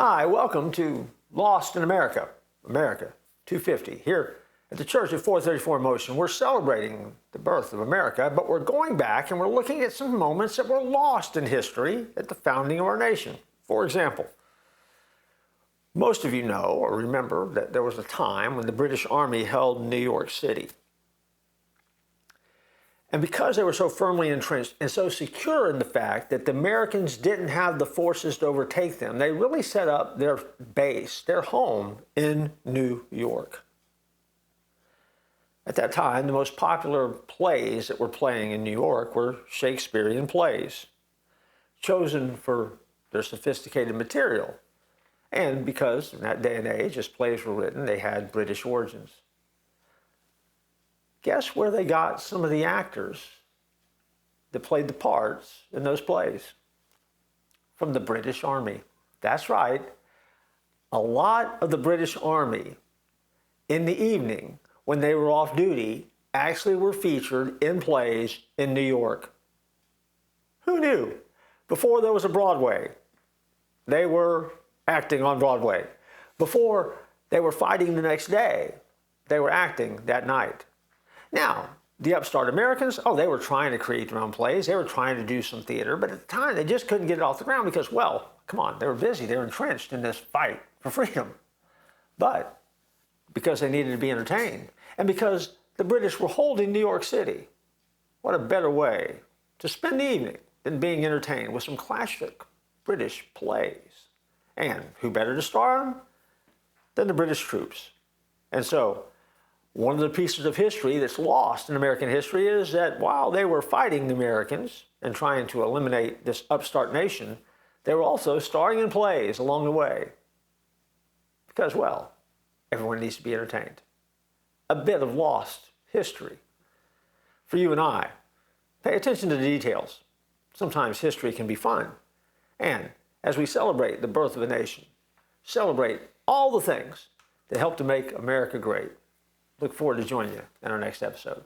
Hi, welcome to Lost in America, America 250. Here at the Church of 434 Motion, we're celebrating the birth of America, but we're going back and we're looking at some moments that were lost in history at the founding of our nation. For example, most of you know or remember that there was a time when the British Army held New York City. And because they were so firmly entrenched and so secure in the fact that the Americans didn't have the forces to overtake them, they really set up their base, their home in New York. At that time, the most popular plays that were playing in New York were Shakespearean plays, chosen for their sophisticated material. And because in that day and age, as plays were written, they had British origins. Guess where they got some of the actors that played the parts in those plays? From the British Army. That's right. A lot of the British Army in the evening when they were off duty actually were featured in plays in New York. Who knew? Before there was a Broadway, they were acting on Broadway. Before they were fighting the next day, they were acting that night. Now, the upstart Americans, they were trying to create their own plays. They were trying to do some theater, but at the time they just couldn't get it off the ground because, well, come on, they were busy. They were entrenched in this fight for freedom. But because they needed to be entertained and because the British were holding New York City, what a better way to spend the evening than being entertained with some classic British plays. And who better to star them than the British troops? And so, one of the pieces of history that's lost in American history is that while they were fighting the Americans and trying to eliminate this upstart nation, they were also starring in plays along the way. Because, well, everyone needs to be entertained. A bit of lost history. For you and I, pay attention to the details. Sometimes history can be fun. And as we celebrate the birth of a nation, celebrate all the things that help to make America great. Look forward to joining you in our next episode.